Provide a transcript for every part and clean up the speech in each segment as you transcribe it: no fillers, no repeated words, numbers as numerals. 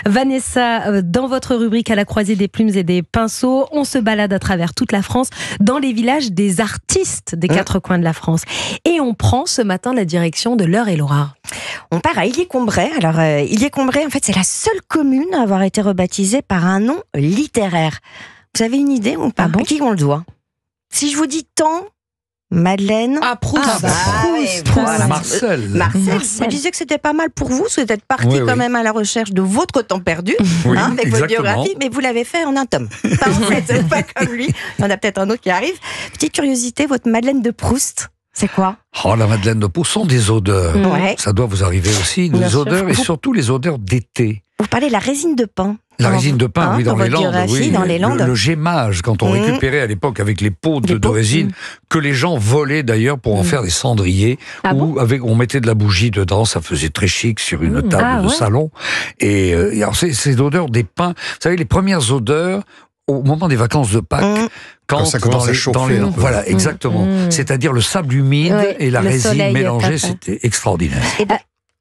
Vanessa, dans votre rubrique à la croisée des plumes et des pinceaux, on se balade à travers toute la France, dans les villages des artistes des quatre coins de la France. Et on prend ce matin la direction de l'Eure-et-Loir. On part à Illier-Combray. Alors, Illier-Combray, en fait, c'est la seule commune à avoir été rebaptisée par un nom littéraire. Vous avez une idée ou pas? Ah bon? À qui on le doit? Si je vous dis temps, Madeleine. Proust. Voilà. Marcel. Je me disais que c'était pas mal pour vous. Vous êtes parti Oui, quand oui. même à la recherche de votre temps perdu, Oui, avec votre exactement. biographie, mais vous l'avez fait en un tome. Pas en fait, pas comme lui. Il y en a peut-être un autre qui arrive. Petite curiosité, votre Madeleine de Proust, c'est quoi? Oh, la Madeleine de Proust sont des odeurs. Ouais. Ça doit vous arriver aussi, Bien des sûr. odeurs et surtout les odeurs d'été. Vous parlez de la résine de pin. La résine de pin, oui, dans les votre Landes. biographie, Oui. dans les Landes. Le gémage, quand on récupérait à l'époque avec les pots Les de pots. résine, que les gens volaient d'ailleurs pour en faire des cendriers, Ah où on mettait de la bougie dedans, ça faisait très chic sur une table de salon. Et alors c'est l'odeur des pins. Vous savez, les premières odeurs, au moment des vacances de Pâques, quand ça commence à chauffer un peu. Voilà, exactement. C'est-à-dire le sable humide et la le résine soleil, mélangée, papa. c'était extraordinaire.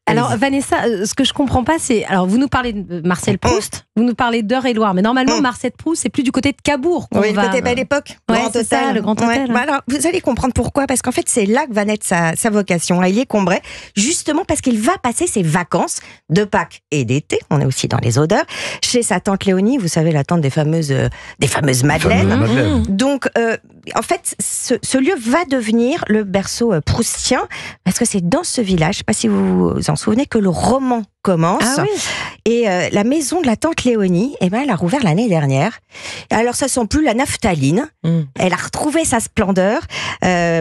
Alors Vanessa, ce que je comprends pas, c'est... Alors vous nous parlez de Marcel Proust, vous nous parlez d'Eure-et-Loir, mais normalement Marcel Proust, c'est plus du côté de Cabourg qu'on Oui, va... le côté Belle Époque, Ouais, Grand c'est ça, Hôtel. le Grand Hôtel. Bah alors, vous allez comprendre pourquoi, parce qu'en fait, c'est là que va naître sa vocation, à Illier-Combray, justement parce qu'il va passer ses vacances de Pâques et d'été, on est aussi dans les odeurs, chez sa tante Léonie, vous savez, la tante des fameuses Madeleines. Madeleine. Donc, en fait, ce lieu va devenir le berceau proustien, parce que c'est dans ce village, je ne sais pas si vous vous en souvenez, que le roman commence. Ah oui. Et la maison de la tante Léonie, elle a rouvert l'année dernière. Alors, ça sent plus la naphtaline. Elle a retrouvé sa splendeur.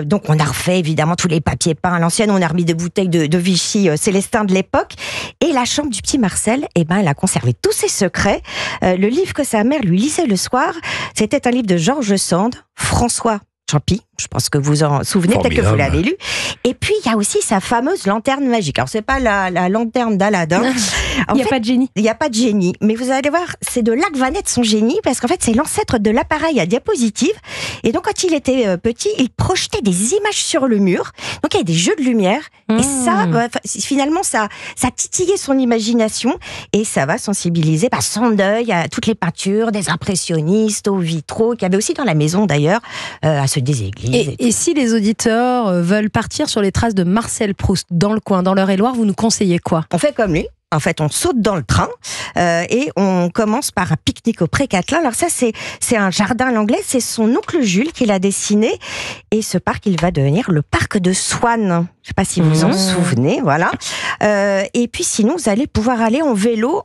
Donc, on a refait évidemment tous les papiers peints à l'ancienne. On a remis des bouteilles de Vichy Célestin de l'époque. Et la chambre du petit Marcel, elle a conservé tous ses secrets. Le livre que sa mère lui lisait le soir, c'était un livre de Georges Sand, François Champy, je pense que vous en souvenez, peut-être que vous Formidable. l'avez lu. Et puis, il y a aussi sa fameuse lanterne magique. Alors, c'est pas la lanterne d'Aladin. Il n'y a pas de génie. Il n'y a pas de génie. Mais vous allez voir, c'est de là que va naître son génie, parce qu'en fait, c'est l'ancêtre de l'appareil à diapositive. Et donc, quand il était petit, il projetait des images sur le mur. Donc, il y avait des jeux de lumière. Et ça, finalement, ça titillait son imagination. Et ça va sensibiliser son œil à toutes les peintures des impressionnistes, aux vitraux, qu'il y avait aussi dans la maison, d'ailleurs, à ceux des églises. Et si les auditeurs veulent partir sur les traces de Marcel Proust dans le coin, dans l'Eure-et-Loir, vous nous conseillez quoi? On fait comme lui. En fait, on saute dans le train et on commence par un pique-nique au Pré Catelin. Alors ça, c'est un jardin à l'anglais. C'est son oncle Jules qui l'a dessiné. Et ce parc, il va devenir le parc de Swann. Je ne sais pas si vous en souvenez, voilà. Et puis sinon, vous allez pouvoir aller en vélo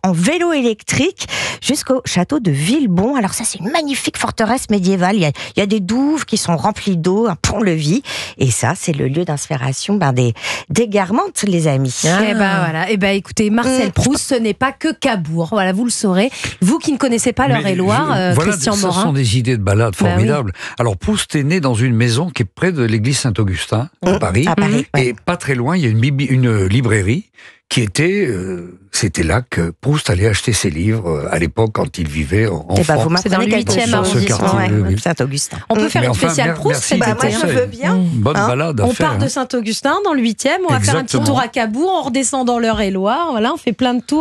électrique jusqu'au château de Villebon. Alors ça, c'est une magnifique forteresse médiévale. Il y a des douves qui sont remplies d'eau, un pont-levis. Et ça, c'est le lieu d'inspiration des Guermantes, les amis. Eh ben voilà. Eh ben écoutez, Marcel Proust, ce n'est pas que Cabourg. Voilà, vous le saurez. Vous qui ne connaissez pas l'Eure-et-Loir, Voilà, Christian ça Morin. sont des idées de balade Bah formidables. Alors Proust est né dans une maison qui est près de l'église Saint-Augustin, à Paris. À Paris, ouais. Et pas très loin, il y a une librairie qui était... c'était là que Proust allait acheter ses livres à l'époque quand il vivait en Eh ben, France. vous C'est dans le m'apprenez quelque 8e chose. arrondissement, ouais, oui. Saint-Augustin. On peut faire Mais une enfin, spéciale Proust merci cet des Bah, moi, été. je conseils. veux bien. Bonne Hein, balade à On faire. part de Saint-Augustin dans le 8e, on va faire un petit Exactement. tour à Cabourg, on redescend dans l'Eure-et-Loir, voilà, on fait plein de tours.